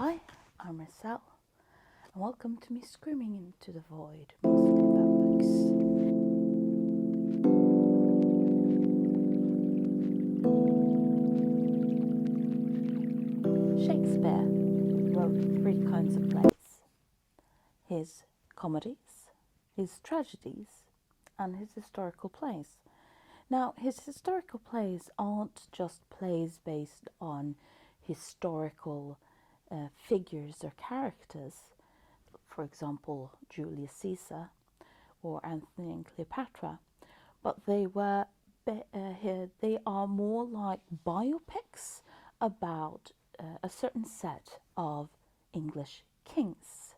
Hi, I'm Marcel, and welcome to me screaming into the void, mostly about books. Shakespeare wrote three kinds of plays: his comedies, his tragedies, and his historical plays. Now, his historical plays aren't just plays based on historical figures or characters, for example, Julius Caesar or Antony and Cleopatra, but they are more like biopics about a certain set of English kings.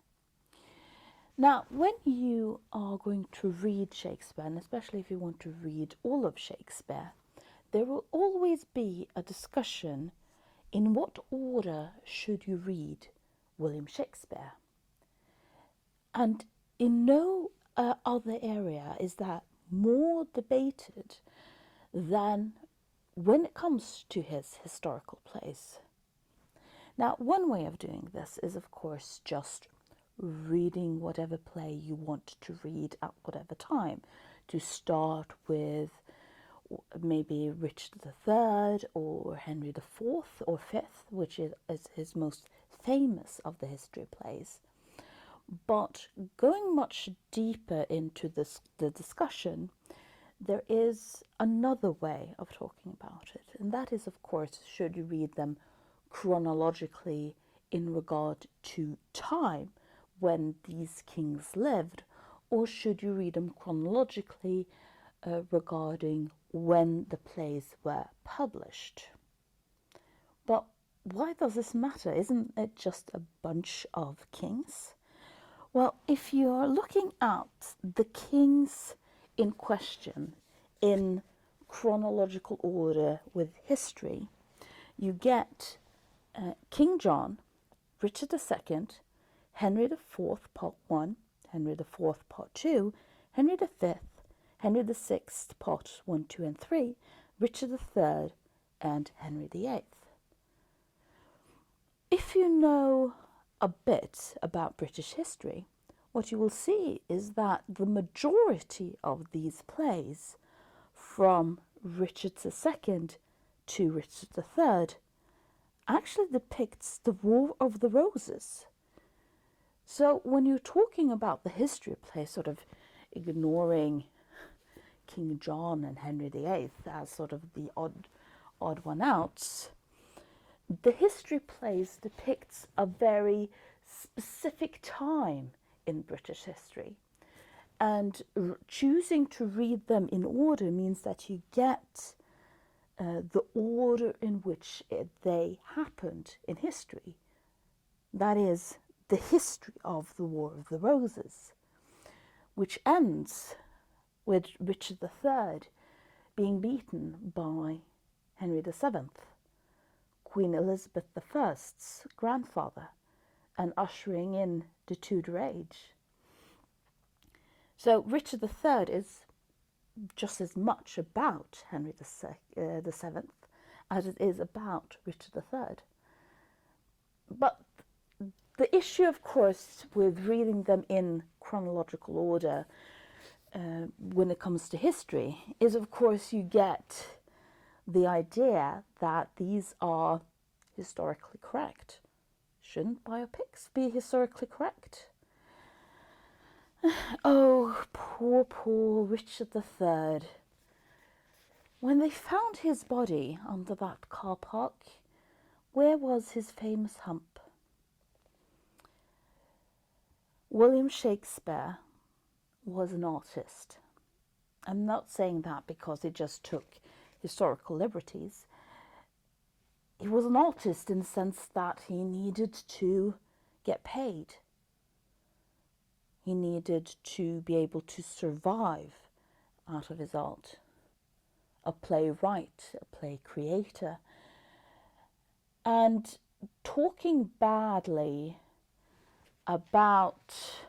Now, when you are going to read Shakespeare, and especially if you want to read all of Shakespeare, there will always be a discussion in what order should you read William Shakespeare. And in no other area is that more debated than when it comes to his historical plays. Now, one way of doing this is, of course, just reading whatever play you want to read at whatever time. To start with maybe Richard III or Henry IV or V, which is his most famous of the history plays. But going much deeper into the discussion, there is another way of talking about it, and that is, of course, should you read them chronologically in regard to time when these kings lived, or should you read them chronologically regarding when the plays were published. But why does this matter? Isn't it just a bunch of kings? Well, if you are looking at the kings in question in chronological order with history, you get King John, Richard II, Henry IV, Part 1, Henry IV, Part 2, Henry V, Henry VI, Part 1, 2, and 3, Richard III, and Henry VIII. If you know a bit about British history, what you will see is that the majority of these plays, from Richard II to Richard III, actually depicts the War of the Roses. So when you're talking about the history of plays, sort of ignoring King John and Henry VIII as sort of the odd one outs, the history plays depicts a very specific time in British history. And choosing to read them in order means that you get the order in which they happened in history. That is, the history of the War of the Roses, which ends with Richard III being beaten by Henry VII, Queen Elizabeth I's grandfather, and ushering in the Tudor Age. So Richard III is just as much about Henry VII as it is about Richard III. But the issue, of course, with reading them in chronological order when it comes to history is, of course, you get the idea that these are historically correct. Shouldn't biopics be historically correct? Oh, poor Richard III. When they found his body under that car park, where was his famous hump? William Shakespeare was an artist. I'm not saying that because he just took historical liberties. He was an artist in the sense that he needed to get paid. He needed to be able to survive out of his art. A playwright, a play creator. And talking badly about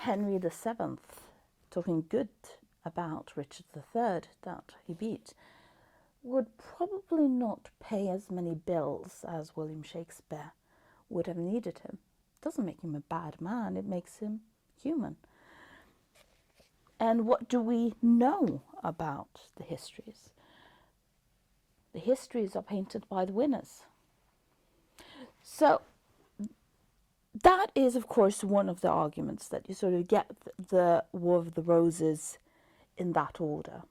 Henry VII, talking good about Richard III that he beat, would probably not pay as many bills as William Shakespeare would have needed him. It doesn't make him a bad man, it makes him human. And what do we know about the histories? The histories are painted by the winners. So that is, of course, one of the arguments, that you sort of get the War of the Roses in that order.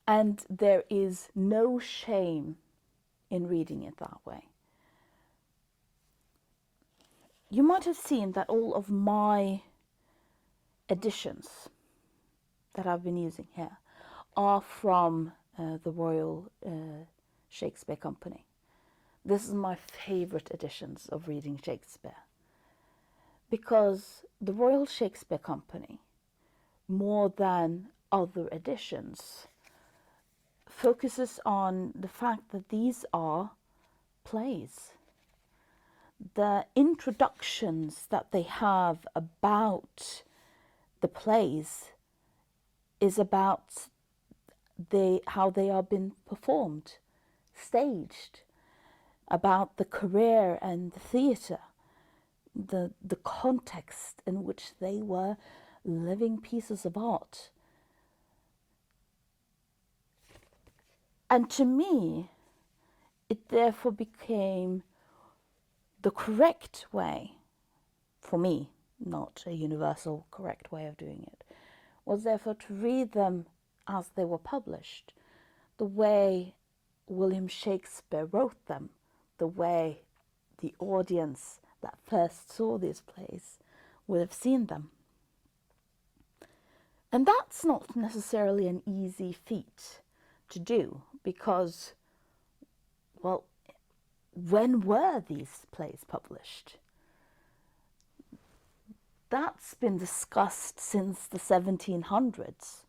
And there is no shame in reading it that way. You might have seen that all of my editions that I've been using here are from the Royal Shakespeare Company. This is my favourite editions of reading Shakespeare, because the Royal Shakespeare Company, more than other editions, focuses on the fact that these are plays. The introductions that they have about the plays is about how they are being performed, staged, about the career and the theatre, the context in which they were living pieces of art. And to me, it therefore became the correct way, for me, not a universal correct way of doing it, was therefore to read them as they were published, the way William Shakespeare wrote them, the way the audience that first saw these plays would have seen them. And that's not necessarily an easy feat to do, because, well, when were these plays published? That's been discussed since the 1700s.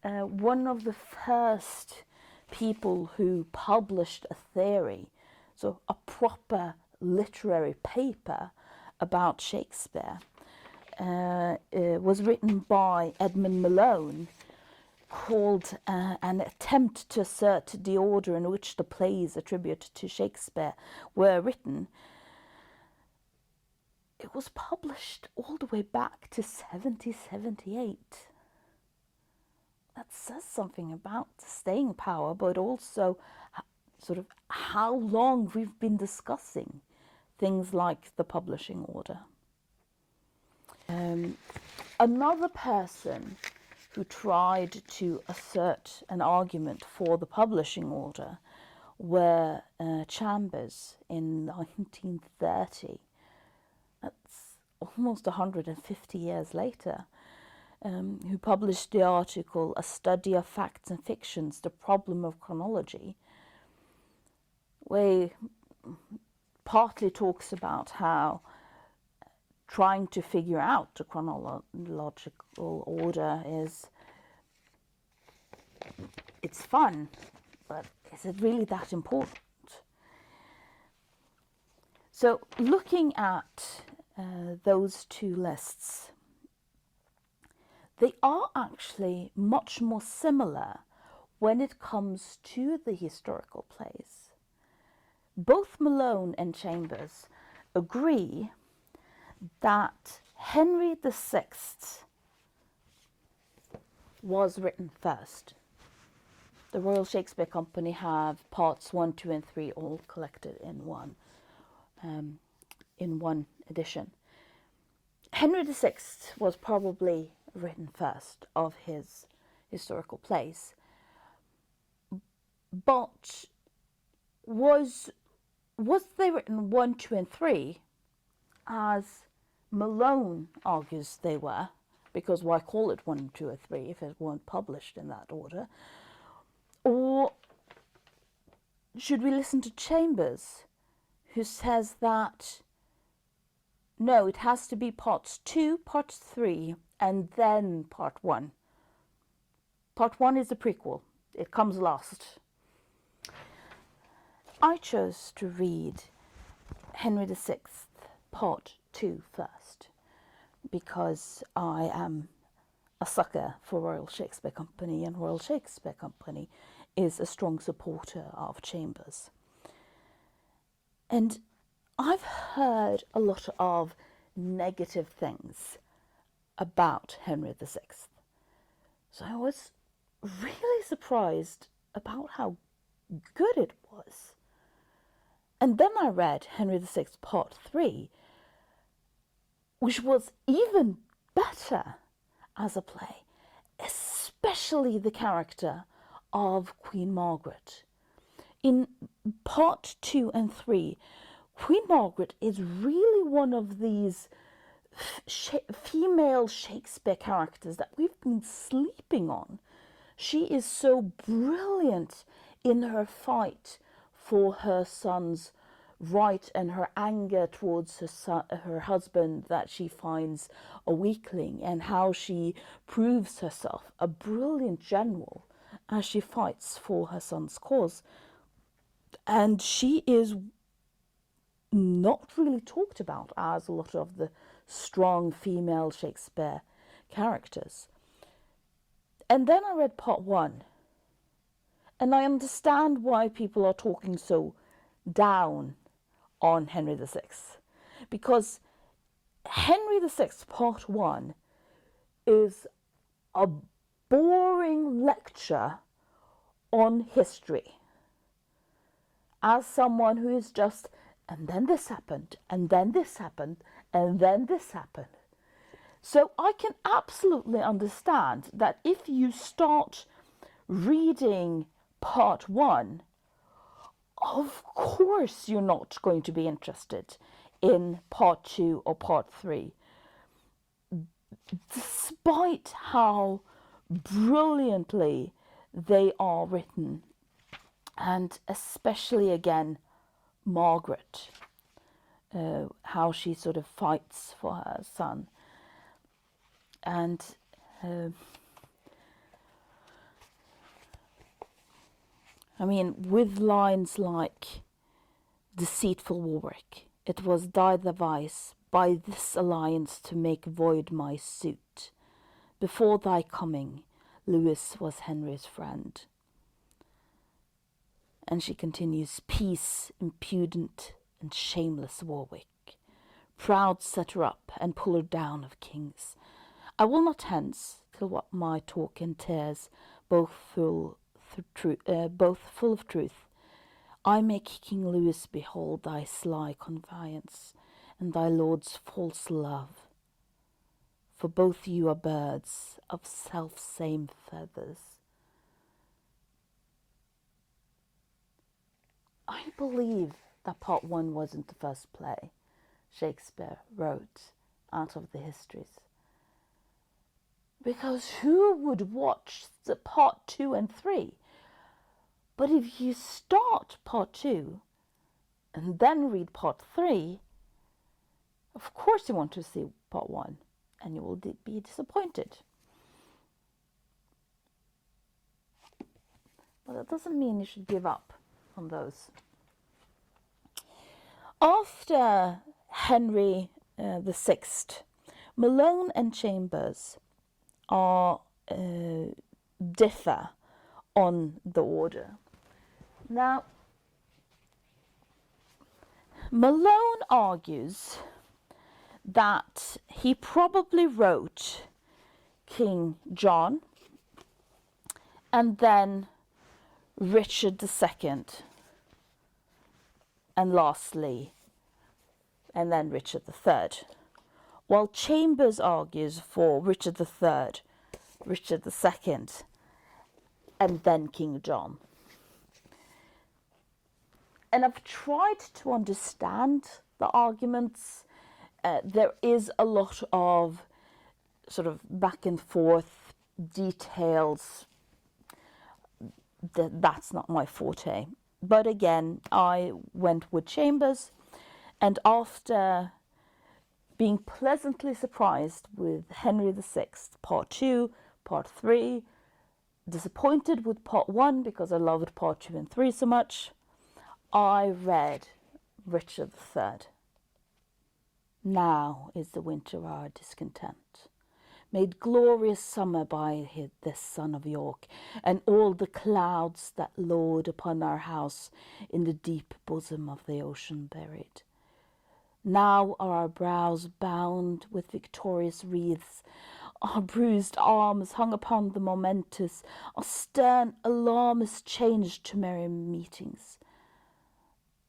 One of the first people who published a theory, so a proper literary paper about Shakespeare, was written by Edmund Malone, called An Attempt to Assert the Order in which the Plays attributed to Shakespeare were written. It was published all the way back to 1778. That says something about the staying power, but also sort of how long we've been discussing things like the publishing order. Another person who tried to assert an argument for the publishing order were Chambers in 1930. That's almost 150 years later, who published the article A Study of Facts and Fictions, The Problem of Chronology, where he partly talks about how trying to figure out the chronological order it's fun, but is it really that important? So looking at those two lists, they are actually much more similar when it comes to the historical plays. Both Malone and Chambers agree that Henry VI was written first. The Royal Shakespeare Company have parts 1, 2, and 3 all collected in one edition. Henry VI was probably written first of his historical plays, but was they written 1, 2, and 3, as Malone argues they were, because why call it 1, 2, or 3 if it weren't published in that order? Or should we listen to Chambers, who says that no, it has to be parts 2, part 3, and then part 1. Part 1 is the prequel. It comes last. I chose to read Henry VI, part 2 first, because I am a sucker for Royal Shakespeare Company, and Royal Shakespeare Company is a strong supporter of Chambers. And I've heard a lot of negative things about Henry VI. So I was really surprised about how good it was. And then I read Henry VI Part 3, which was even better as a play, especially the character of Queen Margaret. In Part 2 and 3, Queen Margaret is really one of these female Shakespeare characters that we've been sleeping on. She is so brilliant in her fight for her son's right and her anger towards her husband that she finds a weakling, and how she proves herself a brilliant general as she fights for her son's cause. And she is not really talked about as a lot of the strong female Shakespeare characters. And then I read Part 1, and I understand why people are talking so down on Henry VI. Because Henry VI Part 1 is a boring lecture on history. As someone who is just, and then this happened, and then this happened, and then this happened. So I can absolutely understand that if you start reading Part 1, of course you're not going to be interested in Part 2 or Part 3. Despite how brilliantly they are written, and especially again Margaret, how she sort of fights for her son. And I mean, with lines like, "Deceitful Warwick, it was thy device by this alliance to make void my suit. Before thy coming, Lewis was Henry's friend." And she continues, "Peace, impudent and shameless Warwick, proud set her up and pull her down of kings. I will not hence, till what my talk entails, both full of truth, I make King Louis behold thy sly connivance and thy lord's false love. For both you are birds of self-same feathers." I believe that Part 1 wasn't the first play Shakespeare wrote out of the histories. Because who would watch the Part 2 and 3? But if you start Part 2 and then read Part 3, of course you want to see Part 1, and you will be disappointed. But that doesn't mean you should give up on those. After Henry VI, Malone and Chambers differ on the order. Now, Malone argues that he probably wrote King John and then Richard II, and lastly, and then Richard III, while Chambers argues for Richard III, Richard II, and then King John. And I've tried to understand the arguments. There is a lot of sort of back and forth details. That's not my forte. But again, I went with Chambers, and after being pleasantly surprised with Henry VI, Part 2, Part 3, disappointed with Part 1 because I loved Part 2 and 3 so much, I read Richard III. Now is the winter our discontent, made glorious summer by this son of York, and all the clouds that lord upon our house in the deep bosom of the ocean buried. Now are our brows bound with victorious wreaths, our bruised arms hung upon the momentous, our stern alarm is changed to merry meetings.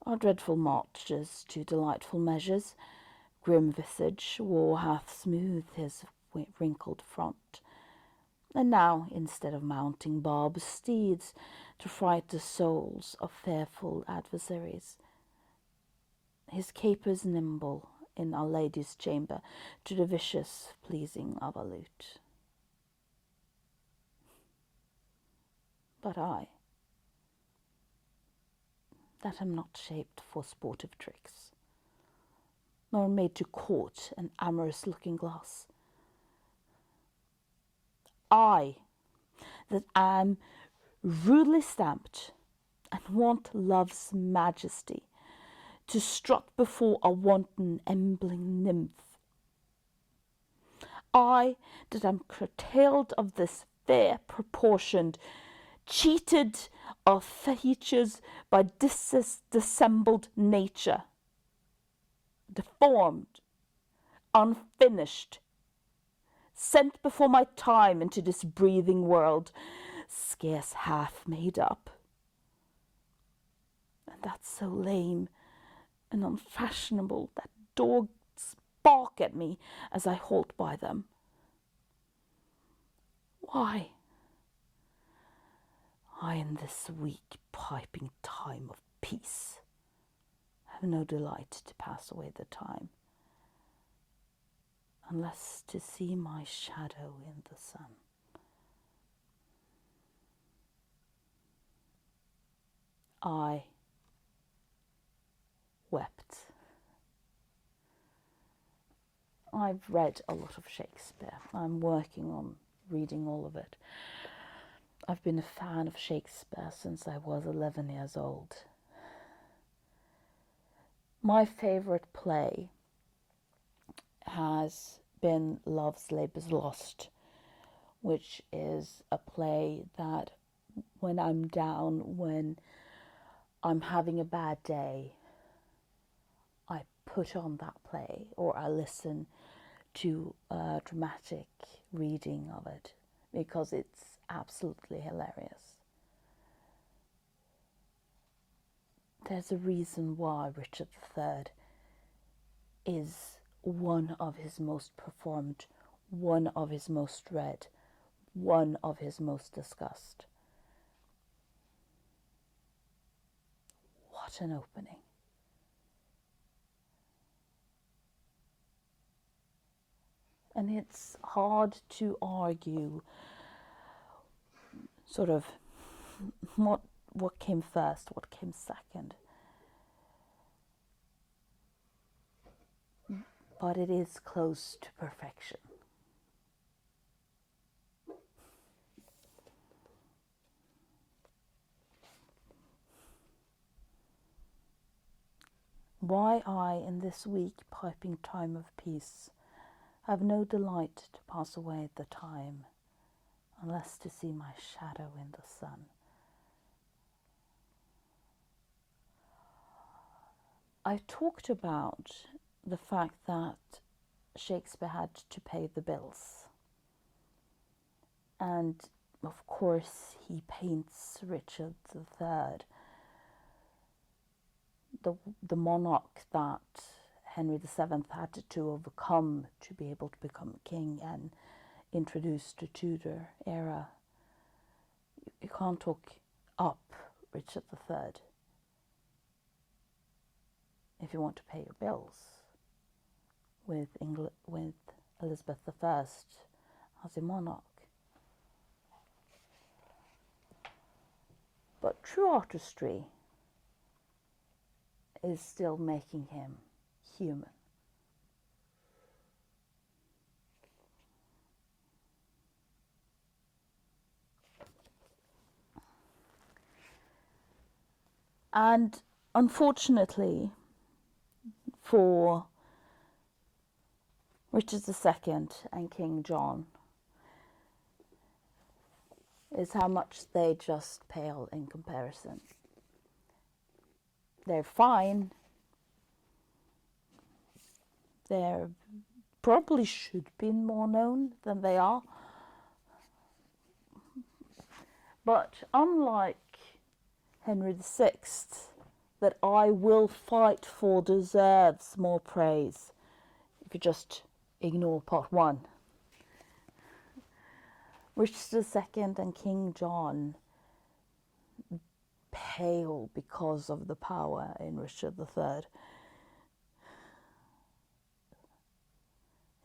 Our dreadful marches to delightful measures, grim visage war hath smoothed his wrinkled front. And now, instead of mounting barbed steeds to fright the souls of fearful adversaries, his capers nimble in Our Lady's chamber to the vicious pleasing of a lute. But I, that am not shaped for sportive tricks, nor made to court an amorous looking glass, I, that am rudely stamped and want love's majesty, to strut before a wanton embling nymph, I, that am curtailed of this fair proportioned, cheated of features by dissembled nature, deformed, unfinished, sent before my time into this breathing world, scarce half made up, and that so lame and unfashionable that dogs bark at me as I halt by them. Why, I in this weak piping time of peace have no delight to pass away the time, unless to see my shadow in the sun. I wept. I've read a lot of Shakespeare. I'm working on reading all of it. I've been a fan of Shakespeare since I was 11 years old. My favourite play has been Love's Labour's Lost, which is a play that when I'm down, when I'm having a bad day, I put on that play or I listen to a dramatic reading of it because it's absolutely hilarious. There's a reason why Richard III is one of his most performed, one of his most read, one of his most discussed. What an opening. And it's hard to argue sort of what came first, what came second. But it is close to perfection. Why I, in this weak piping time of peace, have no delight to pass away the time, unless to see my shadow in the sun. I talked about the fact that Shakespeare had to pay the bills. And of course he paints Richard III, the monarch that Henry VII had to overcome to be able to become king and introduce the Tudor era. You can't talk up Richard III if you want to pay your bills with Elizabeth I as a monarch. But true artistry is still making him human. And unfortunately, for Richard II and King John is how much they just pale in comparison. They're fine. They probably should be more known than they are. But unlike Henry VI, that I will fight for deserves more praise, if you just ignore part one, Richard II and King John pale because of the power in Richard III.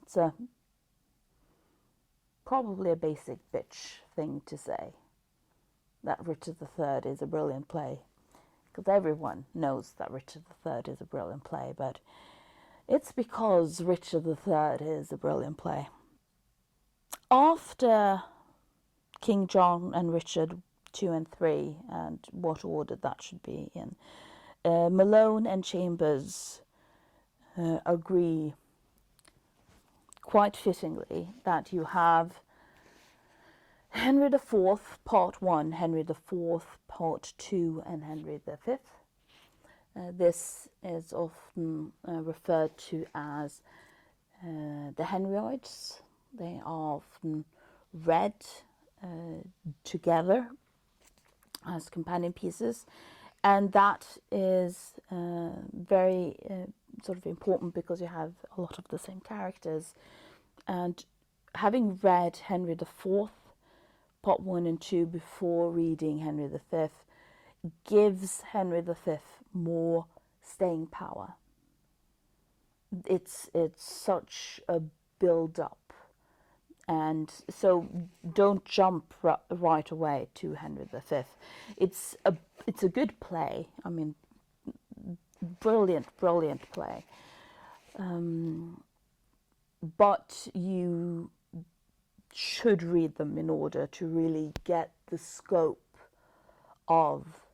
It's probably a basic bitch thing to say, that Richard III is a brilliant play, because everyone knows that Richard III is a brilliant play, but it's because Richard III is a brilliant play. After King John and Richard II and III, and what order that should be in, Malone and Chambers agree quite fittingly that you have Henry IV, Part 1, Henry IV, Part 2, and Henry V. This is often referred to as the Henryoids. They are often read together as companion pieces, and that is very sort of important because you have a lot of the same characters. And having read Henry IV, Part 1 and 2 before reading Henry V gives Henry V more staying power. It's such a build-up. And so don't jump right away to Henry V. It's a good play. I mean, brilliant play. But you should read them in order to really get the scope of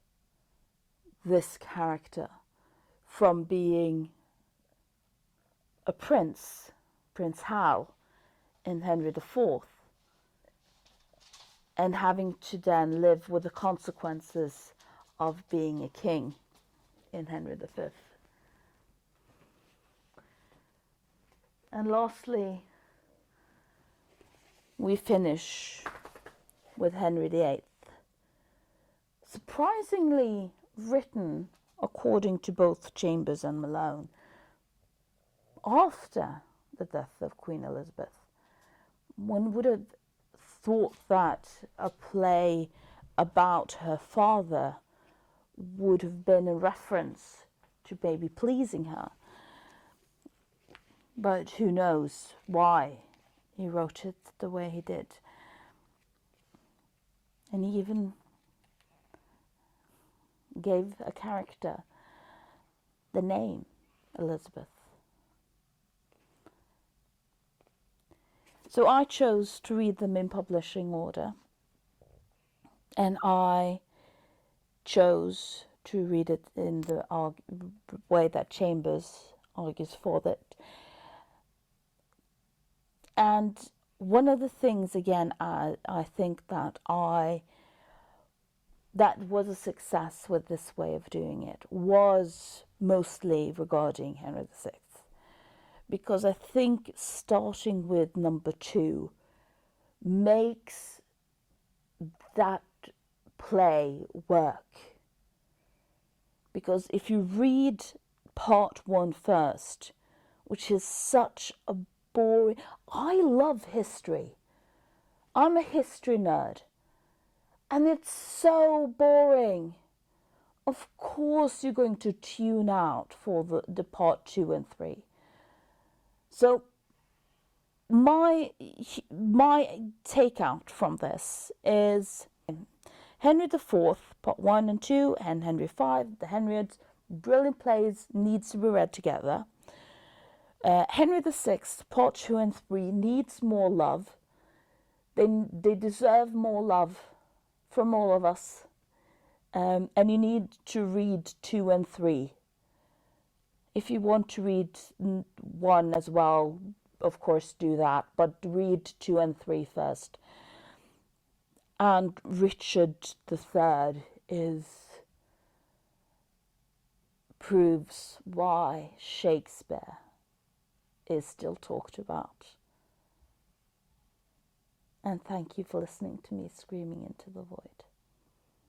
this character, from being a prince, Prince Hal, in Henry IV, and having to then live with the consequences of being a king in Henry V. And lastly, we finish with Henry VIII, surprisingly written, according to both Chambers and Malone, after the death of Queen Elizabeth. One would have thought that a play about her father would have been a reference to maybe pleasing her. But who knows why he wrote it the way he did. And he even gave a character the name Elizabeth. So I chose to read them in publishing order, and I chose to read it in the way that Chambers argues for it. And one of the things, again, I think that was a success with this way of doing it was mostly regarding Henry VI. Because I think starting with number 2 makes that play work. Because if you read part 1 first, which is such a boring... I love history. I'm a history nerd. And it's so boring. Of course you're going to tune out for the part 2 and 3. So my takeout from this is Henry IV, Part 1 and 2, and Henry V, the Henryoids, brilliant plays, needs to be read together. Henry VI, Part 2 and 3 needs more love. They deserve more love from all of us. And you need to read 2 and 3. If you want to read 1 as well, of course, do that, but read 2 and 3 first. And Richard III proves why Shakespeare is still talked about. And thank you for listening to me screaming into the void.